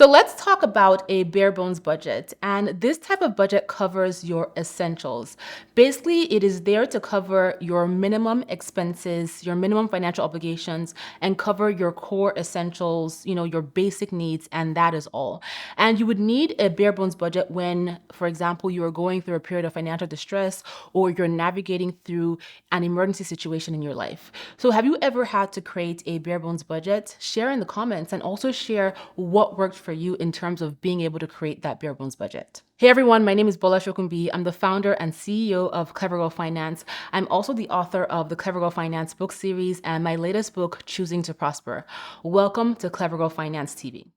So let's talk about a bare bones budget. And this type of budget covers your essentials. Basically, it is there to cover your minimum expenses, your minimum financial obligations, and cover your core essentials, your basic needs, and that is all. And you would need a bare bones budget when, for example, you are going through a period of financial distress or you're navigating through an emergency situation in your life. So have you ever had to create a bare bones budget? Share in the comments and also share what worked for you in terms of being able to create that bare bones budget. Hey everyone, my name is Bola Shokunbi. I'm the founder and CEO of Clever Girl Finance. I'm also the author of the Clever Girl Finance book series and my latest book, Choosing to Prosper. Welcome to Clever Girl Finance TV.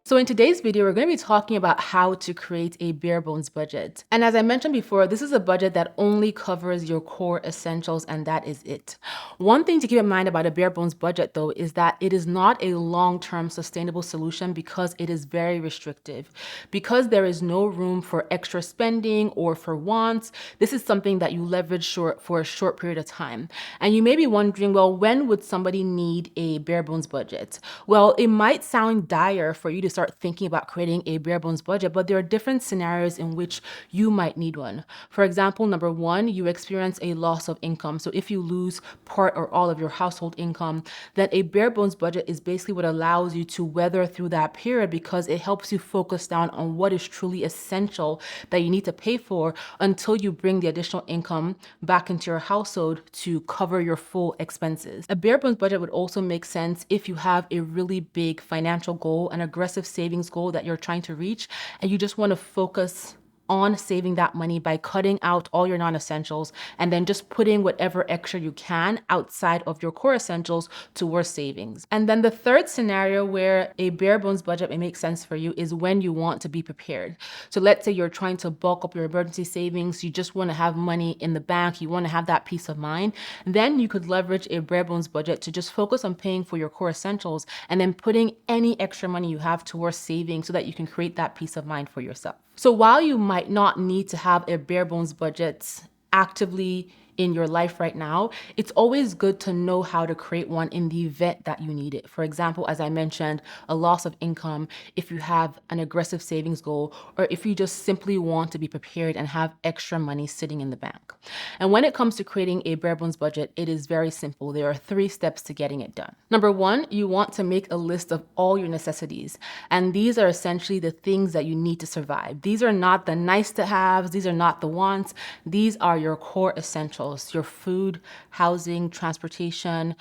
So in today's video, we're going to be talking about how to create a bare bones budget. And as I mentioned before, this is a budget that only covers your core essentials and that is it. One thing to keep in mind about a bare bones budget though is that it is not a long-term sustainable solution because it is very restrictive. Because there is no room for extra spending or for wants, this is something that you leverage for a short period of time. And you may be wondering, well, when would somebody need a bare bones budget? Well, it might sound dire for you to start thinking about creating a bare bones budget, but there are different scenarios in which you might need one. For example, number one, you experience a loss of income. So if you lose part or all of your household income, then a bare bones budget is basically what allows you to weather through that period because it helps you focus down on what is truly essential that you need to pay for until you bring the additional income back into your household to cover your full expenses. A bare bones budget would also make sense if you have a really big financial goal, an aggressive savings goal that you're trying to reach, and you just want to focus on saving that money by cutting out all your non-essentials and then just putting whatever extra you can outside of your core essentials towards savings. And then the third scenario where a bare bones budget may make sense for you is when you want to be prepared. So let's say you're trying to bulk up your emergency savings, you just want to have money in the bank, you want to have that peace of mind, then you could leverage a bare bones budget to just focus on paying for your core essentials and then putting any extra money you have towards saving so that you can create that peace of mind for yourself. So while you might not need to have a bare bones budget actively in your life right now, it's always good to know how to create one in the event that you need it. For example, as I mentioned, a loss of income, if you have an aggressive savings goal, or if you just simply want to be prepared and have extra money sitting in the bank. And when it comes to creating a bare bones budget, it is very simple. There are 3 steps to getting it done. Number 1, you want to make a list of all your necessities. And these are essentially the things that you need to survive. These are not the nice to haves. These are not the wants. These are your core essentials. Your food, housing, transportation,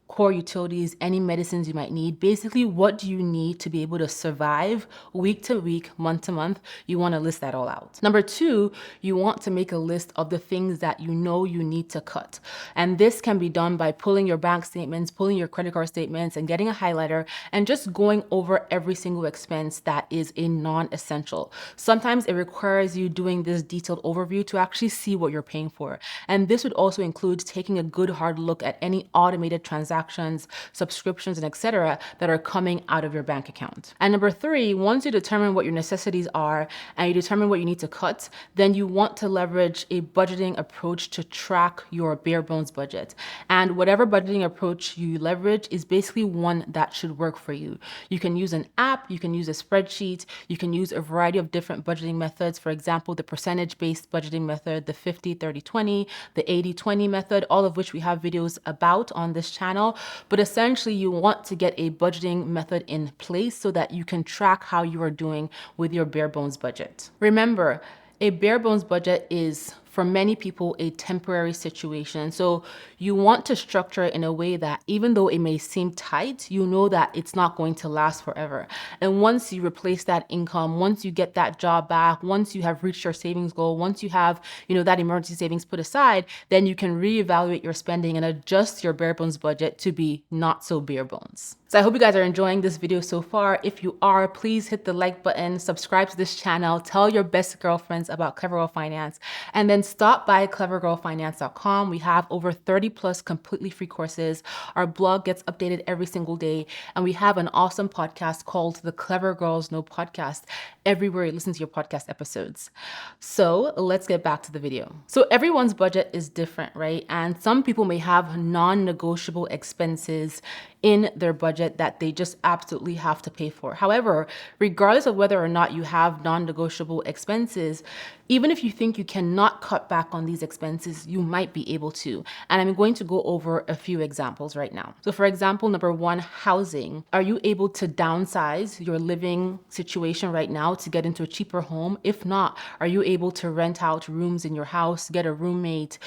core utilities, any medicines you might need. Basically, what do you need to be able to survive week to week, month to month? You want to list that all out. Number 2, you want to make a list of the things that you know you need to cut. And this can be done by pulling your bank statements, pulling your credit card statements, and getting a highlighter and just going over every single expense that is a non-essential. Sometimes it requires you doing this detailed overview to actually see what you're paying for. And this would also include taking a good hard look at any automated transactions, subscriptions, and etc. that are coming out of your bank account. And number 3, once you determine what your necessities are and you determine what you need to cut, then you want to leverage a budgeting approach to track your bare bones budget. And whatever budgeting approach you leverage is basically one that should work for you. You can use an app, you can use a spreadsheet, you can use a variety of different budgeting methods. For example, the percentage-based budgeting method, the 50-30-20, the 80-20 method, all of which we have videos about on this channel. But essentially, you want to get a budgeting method in place so that you can track how you are doing with your bare bones budget. Remember, a bare bones budget is, for many people, a temporary situation. So you want to structure it in a way that even though it may seem tight, you know that it's not going to last forever. And once you replace that income, once you get that job back, once you have reached your savings goal, once you have, that emergency savings put aside, then you can reevaluate your spending and adjust your bare bones budget to be not so bare bones. So I hope you guys are enjoying this video so far. If you are, please hit the like button, subscribe to this channel, tell your best girlfriends about Clever Girl Finance, and then then stop by clevergirlfinance.com. We have over 30 plus completely free courses. Our blog gets updated every single day. And we have an awesome podcast called the Clever Girls Know Podcast everywhere you listen to your podcast episodes. So let's get back to the video. So everyone's budget is different, right? And some people may have non-negotiable expenses in their budget that they just absolutely have to pay for. However, regardless of whether or not you have non-negotiable expenses, even if you think you cannot cut back on these expenses, you might be able to. And I'm going to go over a few examples right now. So for example, number one, housing. Are you able to downsize your living situation right now to get into a cheaper home? If not, are you able to rent out rooms in your house, get a roommate,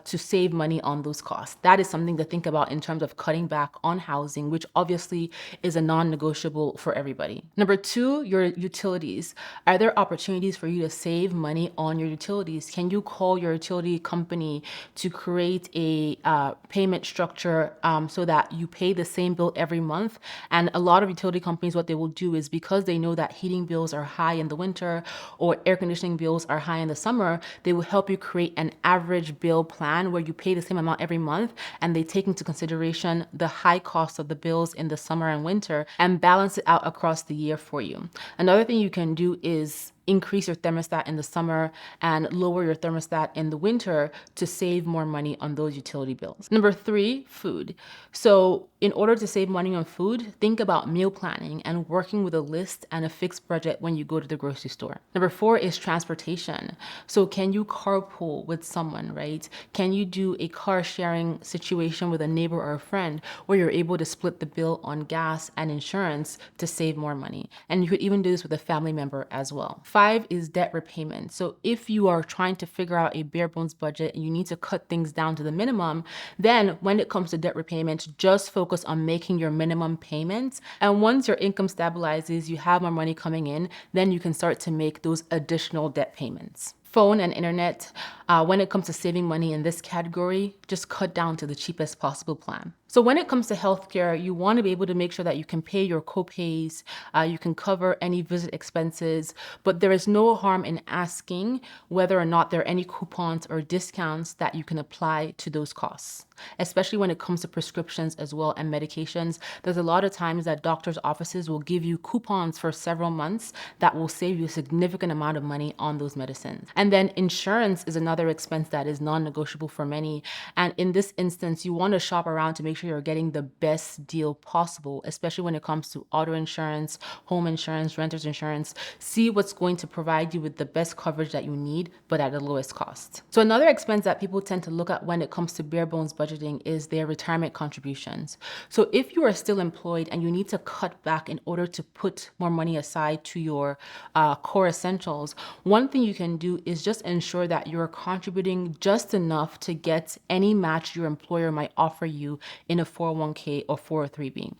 to save money on those costs? That is something to think about in terms of cutting back on housing, which obviously is a non-negotiable for everybody. Number two, your utilities. Are there opportunities for you to save money on your utilities? Can you call your utility company to create a payment structure so that you pay the same bill every month? And a lot of utility companies, what they will do is, because they know that heating bills are high in the winter or air conditioning bills are high in the summer, they will help you create an average bill plan where you pay the same amount every month, and they take into consideration the high cost of the bills in the summer and winter and balance it out across the year for you. Another thing you can do is increase your thermostat in the summer and lower your thermostat in the winter to save more money on those utility bills. Number three, food. So in order to save money on food, think about meal planning and working with a list and a fixed budget when you go to the grocery store. Number four is transportation. So can you carpool with someone, right? Can you do a car sharing situation with a neighbor or a friend where you're able to split the bill on gas and insurance to save more money? And you could even do this with a family member as well. Five is debt repayment. So if you are trying to figure out a bare bones budget and you need to cut things down to the minimum, then when it comes to debt repayment, just focus on making your minimum payments. And once your income stabilizes, you have more money coming in, then you can start to make those additional debt payments. Phone and internet, when it comes to saving money in this category, just cut down to the cheapest possible plan. So when it comes to healthcare, you want to be able to make sure that you can pay your copays, you can cover any visit expenses, but there is no harm in asking whether or not there are any coupons or discounts that you can apply to those costs, especially when it comes to prescriptions as well and medications. There's a lot of times that doctors' offices will give you coupons for several months that will save you a significant amount of money on those medicines. And then insurance is another expense that is non-negotiable for many. And in this instance, you want to shop around to make sure you're getting the best deal possible, especially when it comes to auto insurance, home insurance, renter's insurance. See what's going to provide you with the best coverage that you need, but at the lowest cost. So another expense that people tend to look at when it comes to bare bones budgeting is their retirement contributions. So if you are still employed and you need to cut back in order to put more money aside to your core essentials, one thing you can do is just ensure that you're contributing just enough to get any match your employer might offer you in a 401k or 403b.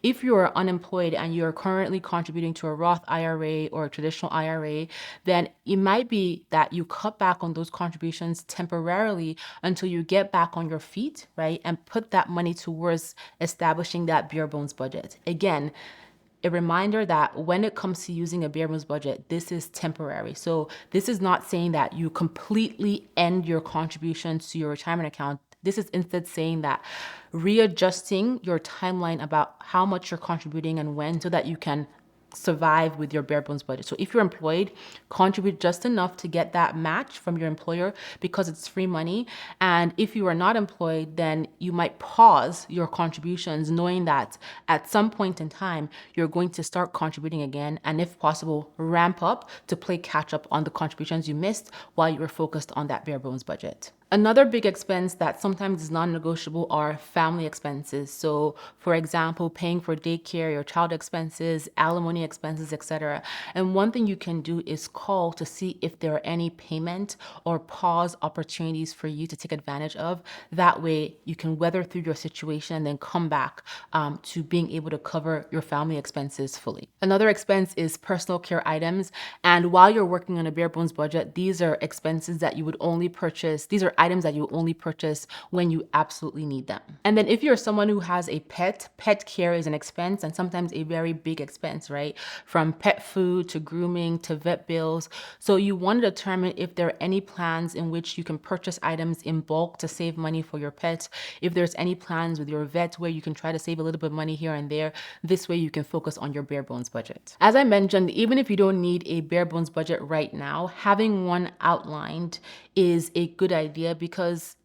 If you are unemployed and you're currently contributing to a Roth IRA or a traditional IRA, then it might be that you cut back on those contributions temporarily until you get back on your feet, right? And put that money towards establishing that bare bones budget. Again, a reminder that when it comes to using a bare bones budget, this is temporary. So this is not saying that you completely end your contributions to your retirement account. This is instead saying that readjusting your timeline about how much you're contributing and when, so that you can survive with your bare bones budget. So if you're employed, contribute just enough to get that match from your employer because it's free money. And if you are not employed, then you might pause your contributions knowing that at some point in time, you're going to start contributing again. And if possible, ramp up to play catch up on the contributions you missed while you were focused on that bare bones budget. Another big expense that sometimes is non-negotiable are family expenses. So for example, paying for daycare, your child expenses, alimony expenses, etc. And one thing you can do is call to see if there are any payment or pause opportunities for you to take advantage of. That way you can weather through your situation and then come back to being able to cover your family expenses fully. Another expense is personal care items. And while you're working on a bare bones budget, these are expenses that you would only purchase. These are items that you only purchase when you absolutely need them. And then if you're someone who has a pet care is an expense, and sometimes a very big expense, right? From pet food to grooming to vet bills. So you want to determine if there are any plans in which you can purchase items in bulk to save money for your pet. If there's any plans with your vet where you can try to save a little bit of money here and there, this way you can focus on your bare bones budget. As I mentioned, even if you don't need a bare bones budget right now, having one outlined is a good idea because,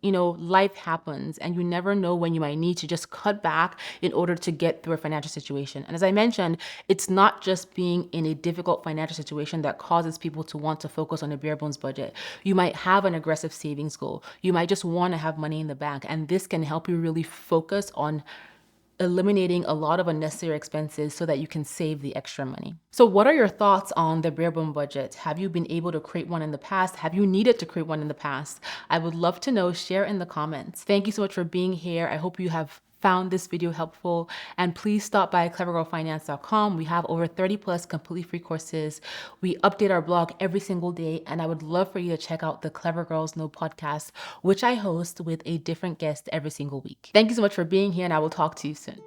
life happens and you never know when you might need to just cut back in order to get through a financial situation. And as I mentioned, it's not just being in a difficult financial situation that causes people to want to focus on a bare bones budget. You might have an aggressive savings goal. You might just want to have money in the bank, and this can help you really focus on eliminating a lot of unnecessary expenses so that you can save the extra money. So what are your thoughts on the bare bone budget? Have you been able to create one in the past? Have you needed to create one in the past? I would love to know. Share in the comments. Thank you so much for being here. I hope you have found this video helpful, and please stop by clevergirlfinance.com. We have over 30 plus completely free courses. We update our blog every single day, and I would love for you to check out the Clever Girls Know podcast, which I host with a different guest every single week. Thank you so much for being here, and I will talk to you soon.